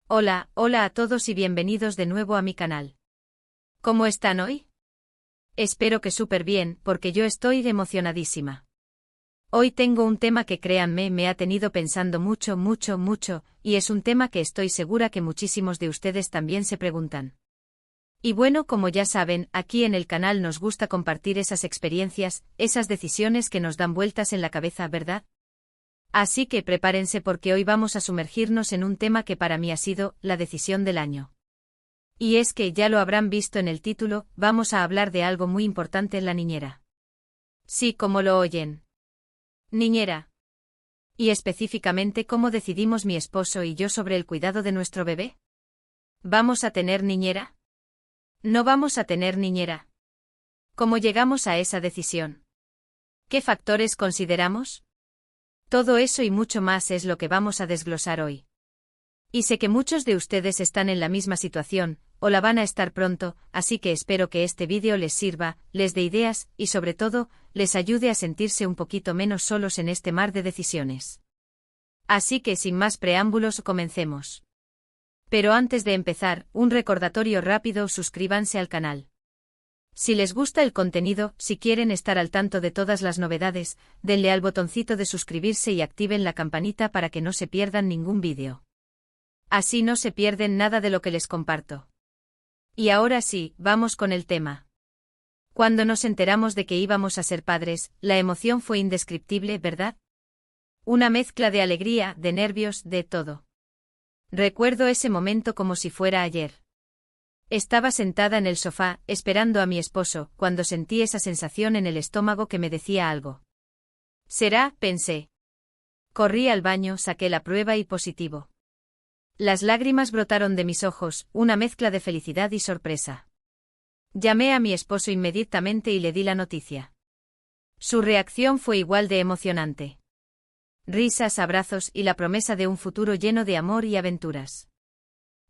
Hola, hola a todos y bienvenidos de nuevo a mi canal. ¿Cómo están hoy? Espero que súper bien, porque yo estoy emocionadísima. Hoy tengo un tema que créanme me ha tenido pensando mucho, y es un tema que estoy segura que muchísimos de ustedes también se preguntan. Y bueno, como ya saben, aquí en el canal nos gusta compartir esas experiencias, esas decisiones que nos dan vueltas en la cabeza, ¿verdad? Así que prepárense porque hoy vamos a sumergirnos en un tema que para mí ha sido la decisión del año. Y es que ya lo habrán visto en el título, vamos a hablar de algo muy importante en la niñera. Sí, como lo oyen. Niñera. Y específicamente cómo decidimos mi esposo y yo sobre el cuidado de nuestro bebé. ¿Vamos a tener niñera? ¿No vamos a tener niñera? ¿Cómo llegamos a esa decisión? ¿Qué factores consideramos? Todo eso y mucho más es lo que vamos a desglosar hoy. Y sé que muchos de ustedes están en la misma situación, o la van a estar pronto, así que espero que este vídeo les sirva, les dé ideas, y sobre todo, les ayude a sentirse un poquito menos solos en este mar de decisiones. Así que sin más preámbulos, comencemos. Pero antes de empezar, un recordatorio rápido: suscríbanse al canal. Si les gusta el contenido, si quieren estar al tanto de todas las novedades, denle al botoncito de suscribirse y activen la campanita para que no se pierdan ningún vídeo. Así no se pierden nada de lo que les comparto. Y ahora sí, vamos con el tema. Cuando nos enteramos de que íbamos a ser padres, la emoción fue indescriptible, ¿verdad? Una mezcla de alegría, de nervios, de todo. Recuerdo ese momento como si fuera ayer. Estaba sentada en el sofá, esperando a mi esposo, cuando sentí esa sensación en el estómago que me decía algo. ¿Será?, pensé. Corrí al baño, saqué la prueba y positivo. Las lágrimas brotaron de mis ojos, una mezcla de felicidad y sorpresa. Llamé a mi esposo inmediatamente y le di la noticia. Su reacción fue igual de emocionante. Risas, abrazos y la promesa de un futuro lleno de amor y aventuras.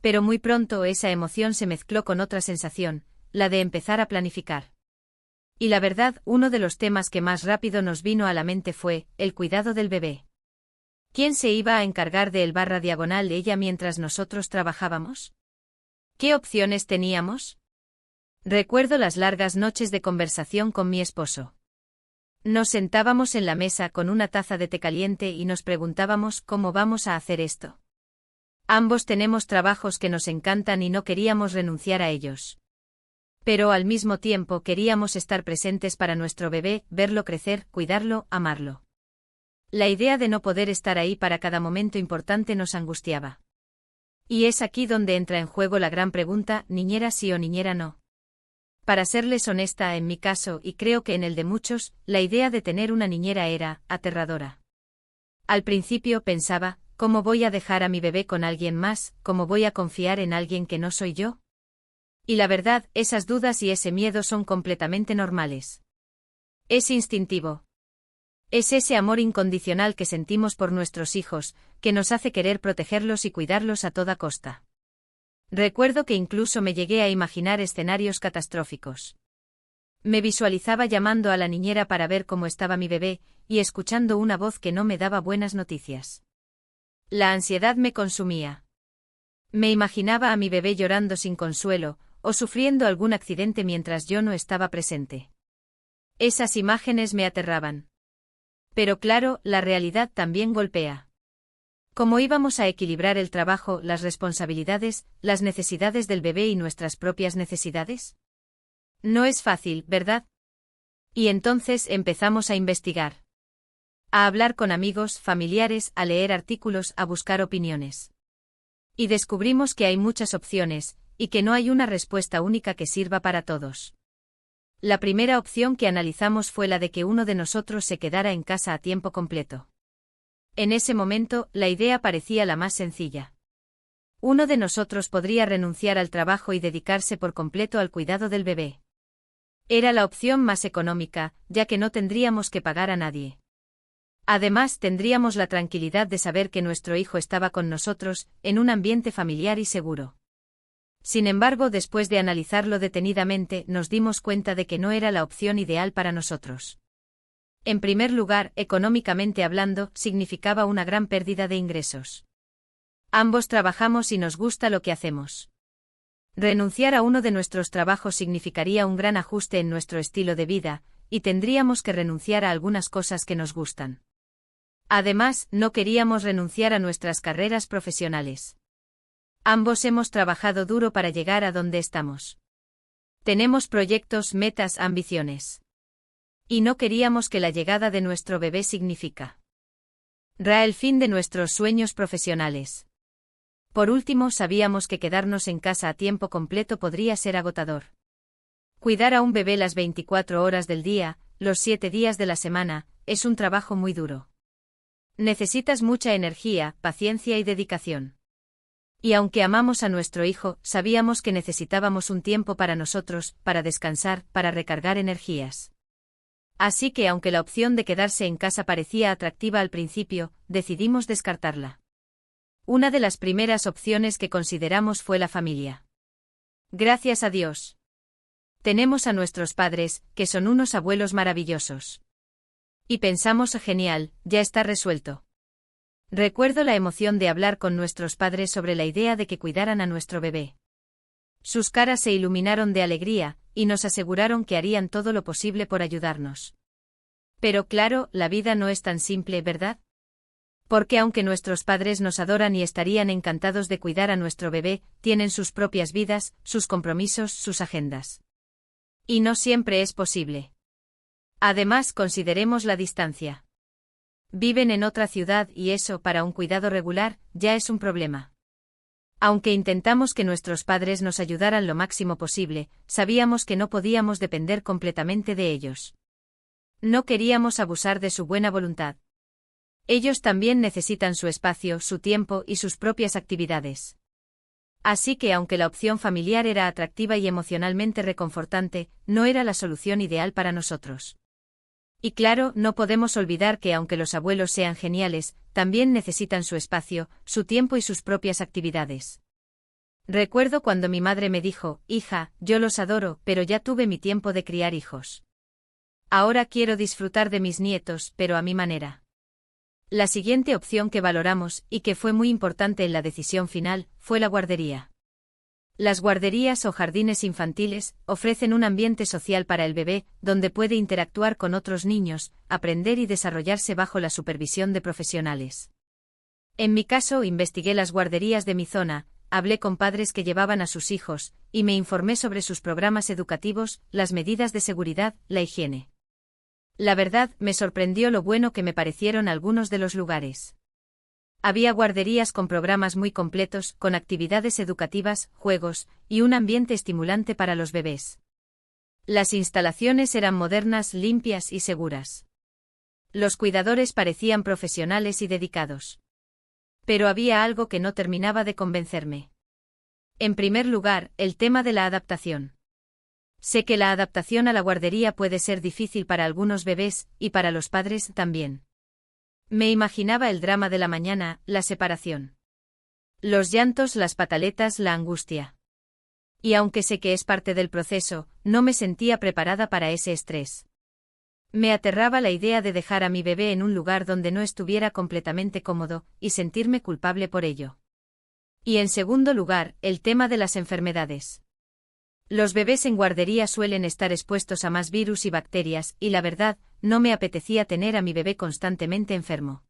Pero muy pronto esa emoción se mezcló con otra sensación, la de empezar a planificar. Y la verdad, uno de los temas que más rápido nos vino a la mente fue el cuidado del bebé. ¿Quién se iba a encargar de él / ella mientras nosotros trabajábamos? ¿Qué opciones teníamos? Recuerdo las largas noches de conversación con mi esposo. Nos sentábamos en la mesa con una taza de té caliente y nos preguntábamos cómo vamos a hacer esto. Ambos tenemos trabajos que nos encantan y no queríamos renunciar a ellos. Pero al mismo tiempo queríamos estar presentes para nuestro bebé, verlo crecer, cuidarlo, amarlo. La idea de no poder estar ahí para cada momento importante nos angustiaba. Y es aquí donde entra en juego la gran pregunta: ¿niñera sí o niñera no? Para serles honesta, en mi caso, y creo que en el de muchos, la idea de tener una niñera era aterradora. Al principio pensaba, ¿cómo voy a dejar a mi bebé con alguien más? ¿Cómo voy a confiar en alguien que no soy yo? Y la verdad, esas dudas y ese miedo son completamente normales. Es instintivo. Es ese amor incondicional que sentimos por nuestros hijos, que nos hace querer protegerlos y cuidarlos a toda costa. Recuerdo que incluso me llegué a imaginar escenarios catastróficos. Me visualizaba llamando a la niñera para ver cómo estaba mi bebé, y escuchando una voz que no me daba buenas noticias. La ansiedad me consumía. Me imaginaba a mi bebé llorando sin consuelo, o sufriendo algún accidente mientras yo no estaba presente. Esas imágenes me aterraban. Pero claro, la realidad también golpea. ¿Cómo íbamos a equilibrar el trabajo, las responsabilidades, las necesidades del bebé y nuestras propias necesidades? No es fácil, ¿verdad? Y entonces empezamos a investigar. A hablar con amigos, familiares, a leer artículos, a buscar opiniones. Y descubrimos que hay muchas opciones, y que no hay una respuesta única que sirva para todos. La primera opción que analizamos fue la de que uno de nosotros se quedara en casa a tiempo completo. En ese momento, la idea parecía la más sencilla. Uno de nosotros podría renunciar al trabajo y dedicarse por completo al cuidado del bebé. Era la opción más económica, ya que no tendríamos que pagar a nadie. Además, tendríamos la tranquilidad de saber que nuestro hijo estaba con nosotros, en un ambiente familiar y seguro. Sin embargo, después de analizarlo detenidamente, nos dimos cuenta de que no era la opción ideal para nosotros. En primer lugar, económicamente hablando, significaba una gran pérdida de ingresos. Ambos trabajamos y nos gusta lo que hacemos. Renunciar a uno de nuestros trabajos significaría un gran ajuste en nuestro estilo de vida, y tendríamos que renunciar a algunas cosas que nos gustan. Además, no queríamos renunciar a nuestras carreras profesionales. Ambos hemos trabajado duro para llegar a donde estamos. Tenemos proyectos, metas, ambiciones. Y no queríamos que la llegada de nuestro bebé significara el fin de nuestros sueños profesionales. Por último, sabíamos que quedarnos en casa a tiempo completo podría ser agotador. Cuidar a un bebé las 24 horas del día, los 7 días de la semana, es un trabajo muy duro. Necesitas mucha energía, paciencia y dedicación. Y aunque amamos a nuestro hijo, sabíamos que necesitábamos un tiempo para nosotros, para descansar, para recargar energías. Así que aunque la opción de quedarse en casa parecía atractiva al principio, decidimos descartarla. Una de las primeras opciones que consideramos fue la familia. Gracias a Dios. Tenemos a nuestros padres, que son unos abuelos maravillosos. Y pensamos, genial, ya está resuelto. Recuerdo la emoción de hablar con nuestros padres sobre la idea de que cuidaran a nuestro bebé. Sus caras se iluminaron de alegría, y nos aseguraron que harían todo lo posible por ayudarnos. Pero claro, la vida no es tan simple, ¿verdad? Porque aunque nuestros padres nos adoran y estarían encantados de cuidar a nuestro bebé, tienen sus propias vidas, sus compromisos, sus agendas. Y no siempre es posible. Además, consideremos la distancia. Viven en otra ciudad y eso, para un cuidado regular, ya es un problema. Aunque intentamos que nuestros padres nos ayudaran lo máximo posible, sabíamos que no podíamos depender completamente de ellos. No queríamos abusar de su buena voluntad. Ellos también necesitan su espacio, su tiempo y sus propias actividades. Así que aunque la opción familiar era atractiva y emocionalmente reconfortante, no era la solución ideal para nosotros. Y claro, no podemos olvidar que aunque los abuelos sean geniales, también necesitan su espacio, su tiempo y sus propias actividades. Recuerdo cuando mi madre me dijo, hija, yo los adoro, pero ya tuve mi tiempo de criar hijos. Ahora quiero disfrutar de mis nietos, pero a mi manera. La siguiente opción que valoramos, y que fue muy importante en la decisión final, fue la guardería. Las guarderías o jardines infantiles ofrecen un ambiente social para el bebé, donde puede interactuar con otros niños, aprender y desarrollarse bajo la supervisión de profesionales. En mi caso, investigué las guarderías de mi zona, hablé con padres que llevaban a sus hijos, y me informé sobre sus programas educativos, las medidas de seguridad, la higiene. La verdad, me sorprendió lo bueno que me parecieron algunos de los lugares. Había guarderías con programas muy completos, con actividades educativas, juegos, y un ambiente estimulante para los bebés. Las instalaciones eran modernas, limpias y seguras. Los cuidadores parecían profesionales y dedicados. Pero había algo que no terminaba de convencerme. En primer lugar, el tema de la adaptación. Sé que la adaptación a la guardería puede ser difícil para algunos bebés, y para los padres también. Me imaginaba el drama de la mañana, la separación. Los llantos, las pataletas, la angustia. Y aunque sé que es parte del proceso, no me sentía preparada para ese estrés. Me aterraba la idea de dejar a mi bebé en un lugar donde no estuviera completamente cómodo, y sentirme culpable por ello. Y en segundo lugar, el tema de las enfermedades. Los bebés en guardería suelen estar expuestos a más virus y bacterias, y la verdad, no me apetecía tener a mi bebé constantemente enfermo.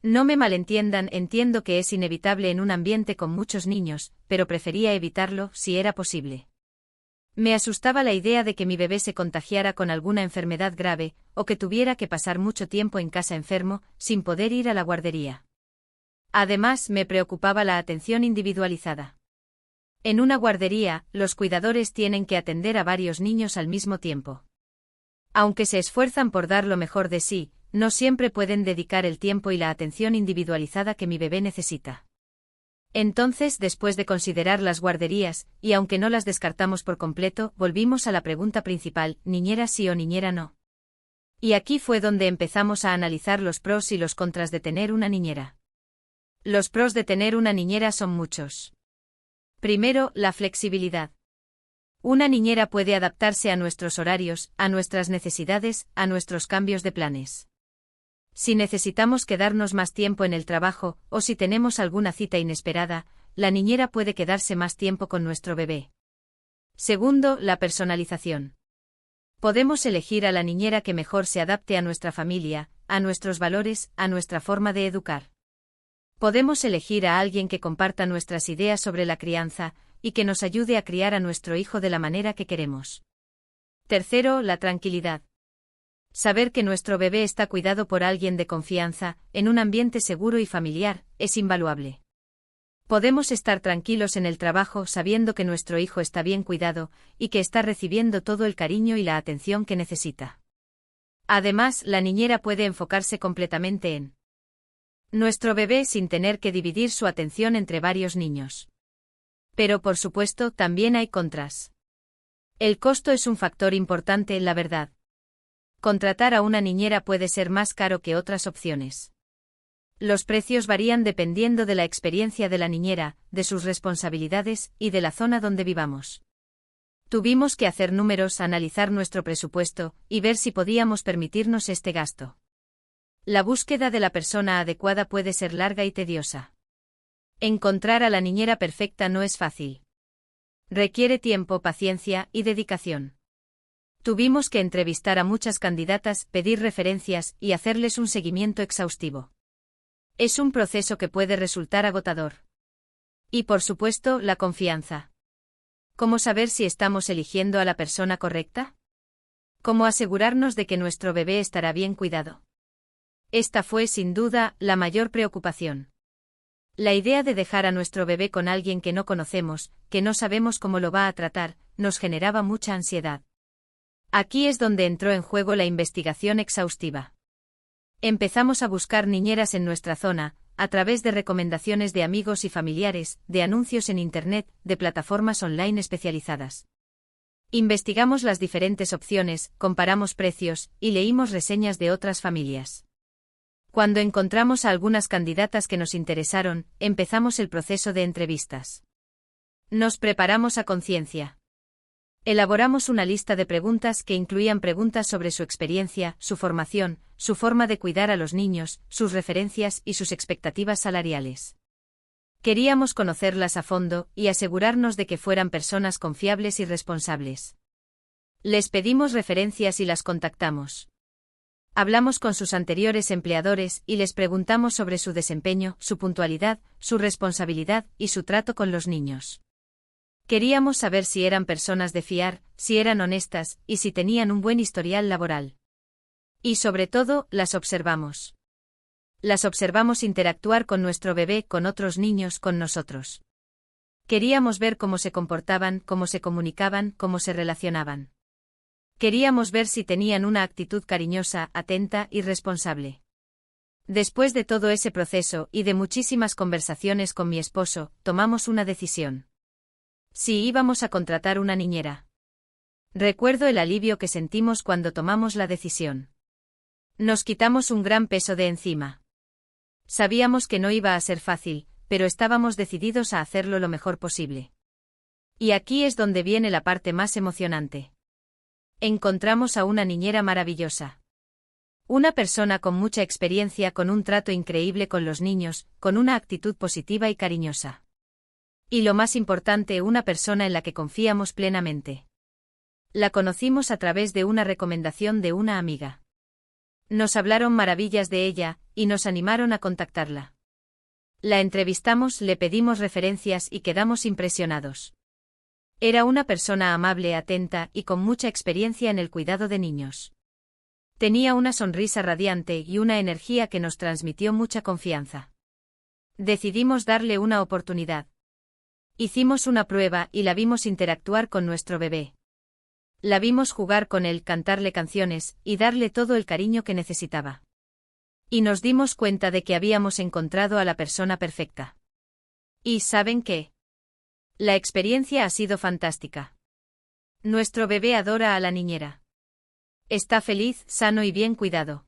No me malentiendan, entiendo que es inevitable en un ambiente con muchos niños, pero prefería evitarlo si era posible. Me asustaba la idea de que mi bebé se contagiara con alguna enfermedad grave, o que tuviera que pasar mucho tiempo en casa enfermo, sin poder ir a la guardería. Además, me preocupaba la atención individualizada. En una guardería, los cuidadores tienen que atender a varios niños al mismo tiempo. Aunque se esfuerzan por dar lo mejor de sí, no siempre pueden dedicar el tiempo y la atención individualizada que mi bebé necesita. Entonces, después de considerar las guarderías, y aunque no las descartamos por completo, volvimos a la pregunta principal, ¿niñera sí o niñera no? Y aquí fue donde empezamos a analizar los pros y los contras de tener una niñera. Los pros de tener una niñera son muchos. Primero, la flexibilidad. Una niñera puede adaptarse a nuestros horarios, a nuestras necesidades, a nuestros cambios de planes. Si necesitamos quedarnos más tiempo en el trabajo, o si tenemos alguna cita inesperada, la niñera puede quedarse más tiempo con nuestro bebé. Segundo, la personalización. Podemos elegir a la niñera que mejor se adapte a nuestra familia, a nuestros valores, a nuestra forma de educar. Podemos elegir a alguien que comparta nuestras ideas sobre la crianza, y que nos ayude a criar a nuestro hijo de la manera que queremos. Tercero, la tranquilidad. Saber que nuestro bebé está cuidado por alguien de confianza, en un ambiente seguro y familiar, es invaluable. Podemos estar tranquilos en el trabajo sabiendo que nuestro hijo está bien cuidado, y que está recibiendo todo el cariño y la atención que necesita. Además, la niñera puede enfocarse completamente en nuestro bebé sin tener que dividir su atención entre varios niños. Pero por supuesto, también hay contras. El costo es un factor importante, la verdad. Contratar a una niñera puede ser más caro que otras opciones. Los precios varían dependiendo de la experiencia de la niñera, de sus responsabilidades y de la zona donde vivamos. Tuvimos que hacer números, analizar nuestro presupuesto y ver si podíamos permitirnos este gasto. La búsqueda de la persona adecuada puede ser larga y tediosa. Encontrar a la niñera perfecta no es fácil. Requiere tiempo, paciencia y dedicación. Tuvimos que entrevistar a muchas candidatas, pedir referencias y hacerles un seguimiento exhaustivo. Es un proceso que puede resultar agotador. Y por supuesto, la confianza. ¿Cómo saber si estamos eligiendo a la persona correcta? ¿Cómo asegurarnos de que nuestro bebé estará bien cuidado? Esta fue, sin duda, la mayor preocupación. La idea de dejar a nuestro bebé con alguien que no conocemos, que no sabemos cómo lo va a tratar, nos generaba mucha ansiedad. Aquí es donde entró en juego la investigación exhaustiva. Empezamos a buscar niñeras en nuestra zona, a través de recomendaciones de amigos y familiares, de anuncios en Internet, de plataformas online especializadas. Investigamos las diferentes opciones, comparamos precios, y leímos reseñas de otras familias. Cuando encontramos a algunas candidatas que nos interesaron, empezamos el proceso de entrevistas. Nos preparamos a conciencia. Elaboramos una lista de preguntas que incluían preguntas sobre su experiencia, su formación, su forma de cuidar a los niños, sus referencias y sus expectativas salariales. Queríamos conocerlas a fondo y asegurarnos de que fueran personas confiables y responsables. Les pedimos referencias y las contactamos. Hablamos con sus anteriores empleadores y les preguntamos sobre su desempeño, su puntualidad, su responsabilidad y su trato con los niños. Queríamos saber si eran personas de fiar, si eran honestas y si tenían un buen historial laboral. Y sobre todo, las observamos. Las observamos interactuar con nuestro bebé, con otros niños, con nosotros. Queríamos ver cómo se comportaban, cómo se comunicaban, cómo se relacionaban. Queríamos ver si tenían una actitud cariñosa, atenta y responsable. Después de todo ese proceso y de muchísimas conversaciones con mi esposo, tomamos una decisión. Si íbamos a contratar una niñera. Recuerdo el alivio que sentimos cuando tomamos la decisión. Nos quitamos un gran peso de encima. Sabíamos que no iba a ser fácil, pero estábamos decididos a hacerlo lo mejor posible. Y aquí es donde viene la parte más emocionante. Encontramos a una niñera maravillosa. Una persona con mucha experiencia, con un trato increíble con los niños, con una actitud positiva y cariñosa. Y lo más importante, una persona en la que confiamos plenamente. La conocimos a través de una recomendación de una amiga. Nos hablaron maravillas de ella, y nos animaron a contactarla. La entrevistamos, le pedimos referencias y quedamos impresionados. Era una persona amable, atenta y con mucha experiencia en el cuidado de niños. Tenía una sonrisa radiante y una energía que nos transmitió mucha confianza. Decidimos darle una oportunidad. Hicimos una prueba y la vimos interactuar con nuestro bebé. La vimos jugar con él, cantarle canciones y darle todo el cariño que necesitaba. Y nos dimos cuenta de que habíamos encontrado a la persona perfecta. ¿Y saben qué? La experiencia ha sido fantástica. Nuestro bebé adora a la niñera. Está feliz, sano y bien cuidado.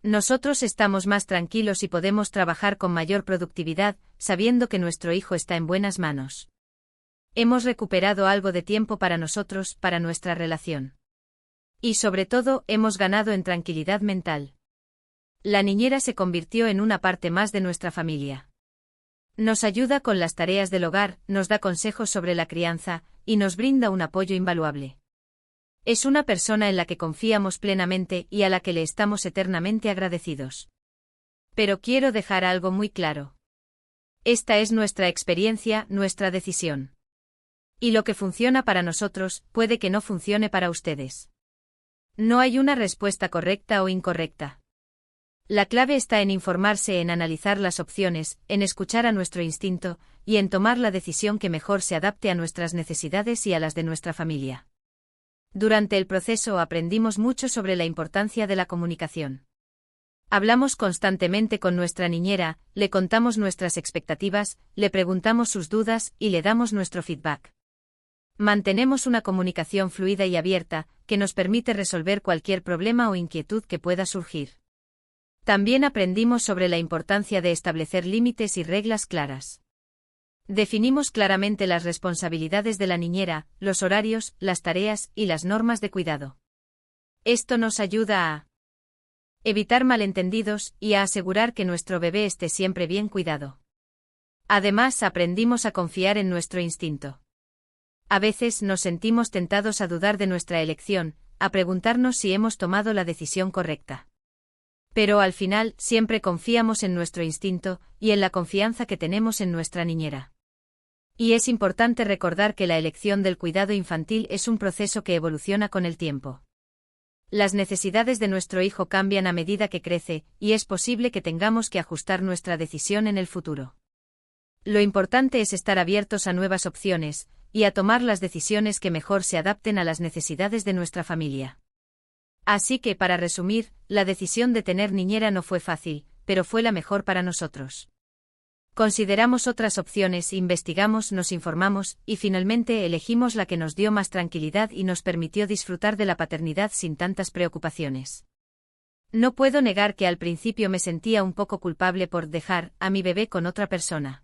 Nosotros estamos más tranquilos y podemos trabajar con mayor productividad, sabiendo que nuestro hijo está en buenas manos. Hemos recuperado algo de tiempo para nosotros, para nuestra relación. Y sobre todo, hemos ganado en tranquilidad mental. La niñera se convirtió en una parte más de nuestra familia. Nos ayuda con las tareas del hogar, nos da consejos sobre la crianza, y nos brinda un apoyo invaluable. Es una persona en la que confiamos plenamente y a la que le estamos eternamente agradecidos. Pero quiero dejar algo muy claro. Esta es nuestra experiencia, nuestra decisión. Y lo que funciona para nosotros, puede que no funcione para ustedes. No hay una respuesta correcta o incorrecta. La clave está en informarse, en analizar las opciones, en escuchar a nuestro instinto, y en tomar la decisión que mejor se adapte a nuestras necesidades y a las de nuestra familia. Durante el proceso aprendimos mucho sobre la importancia de la comunicación. Hablamos constantemente con nuestra niñera, le contamos nuestras expectativas, le preguntamos sus dudas y le damos nuestro feedback. Mantenemos una comunicación fluida y abierta, que nos permite resolver cualquier problema o inquietud que pueda surgir. También aprendimos sobre la importancia de establecer límites y reglas claras. Definimos claramente las responsabilidades de la niñera, los horarios, las tareas y las normas de cuidado. Esto nos ayuda a evitar malentendidos y a asegurar que nuestro bebé esté siempre bien cuidado. Además, aprendimos a confiar en nuestro instinto. A veces nos sentimos tentados a dudar de nuestra elección, a preguntarnos si hemos tomado la decisión correcta. Pero al final, siempre confiamos en nuestro instinto y en la confianza que tenemos en nuestra niñera. Y es importante recordar que la elección del cuidado infantil es un proceso que evoluciona con el tiempo. Las necesidades de nuestro hijo cambian a medida que crece, y es posible que tengamos que ajustar nuestra decisión en el futuro. Lo importante es estar abiertos a nuevas opciones, y a tomar las decisiones que mejor se adapten a las necesidades de nuestra familia. Así que, para resumir, la decisión de tener niñera no fue fácil, pero fue la mejor para nosotros. Consideramos otras opciones, investigamos, nos informamos, y finalmente elegimos la que nos dio más tranquilidad y nos permitió disfrutar de la paternidad sin tantas preocupaciones. No puedo negar que al principio me sentía un poco culpable por dejar a mi bebé con otra persona.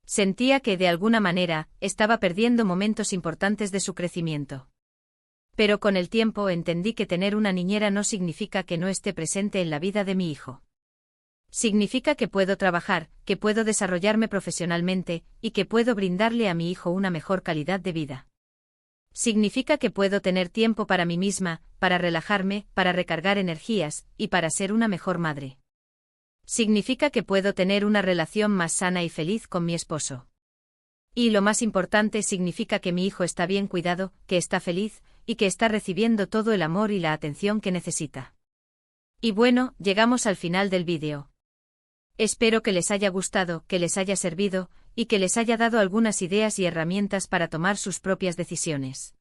Sentía que, de alguna manera, estaba perdiendo momentos importantes de su crecimiento. Pero con el tiempo entendí que tener una niñera no significa que no esté presente en la vida de mi hijo. Significa que puedo trabajar, que puedo desarrollarme profesionalmente, y que puedo brindarle a mi hijo una mejor calidad de vida. Significa que puedo tener tiempo para mí misma, para relajarme, para recargar energías, y para ser una mejor madre. Significa que puedo tener una relación más sana y feliz con mi esposo. Y lo más importante, significa que mi hijo está bien cuidado, que está feliz, y que está recibiendo todo el amor y la atención que necesita. Y bueno, llegamos al final del vídeo. Espero que les haya gustado, que les haya servido, y que les haya dado algunas ideas y herramientas para tomar sus propias decisiones.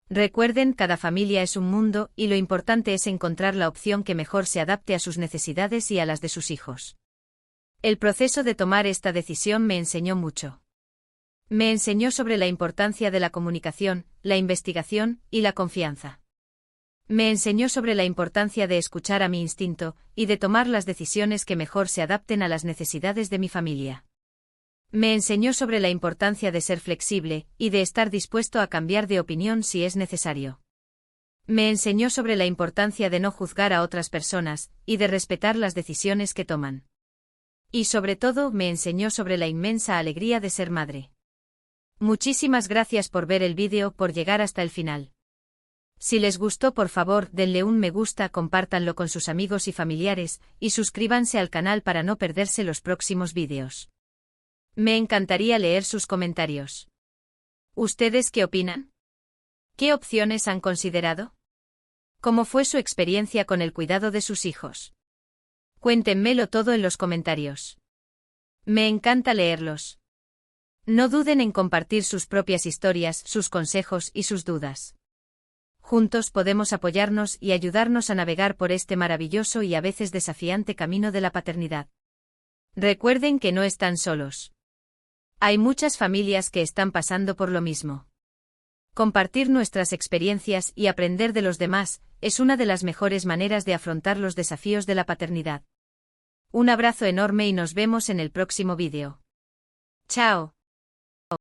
Recuerden, cada familia es un mundo, y lo importante es encontrar la opción que mejor se adapte a sus necesidades y a las de sus hijos. El proceso de tomar esta decisión me enseñó mucho. Me enseñó sobre la importancia de la comunicación, la investigación y la confianza. Me enseñó sobre la importancia de escuchar a mi instinto, y de tomar las decisiones que mejor se adapten a las necesidades de mi familia. Me enseñó sobre la importancia de ser flexible, y de estar dispuesto a cambiar de opinión si es necesario. Me enseñó sobre la importancia de no juzgar a otras personas, y de respetar las decisiones que toman. Y sobre todo, me enseñó sobre la inmensa alegría de ser madre. Muchísimas gracias por ver el vídeo, por llegar hasta el final. Si les gustó, por favor, denle un me gusta, compártanlo con sus amigos y familiares, y suscríbanse al canal para no perderse los próximos vídeos. Me encantaría leer sus comentarios. ¿Ustedes qué opinan? ¿Qué opciones han considerado? ¿Cómo fue su experiencia con el cuidado de sus hijos? Cuéntenmelo todo en los comentarios. Me encanta leerlos. No duden en compartir sus propias historias, sus consejos y sus dudas. Juntos podemos apoyarnos y ayudarnos a navegar por este maravilloso y a veces desafiante camino de la paternidad. Recuerden que no están solos. Hay muchas familias que están pasando por lo mismo. Compartir nuestras experiencias y aprender de los demás es una de las mejores maneras de afrontar los desafíos de la paternidad. Un abrazo enorme y nos vemos en el próximo vídeo. Chao.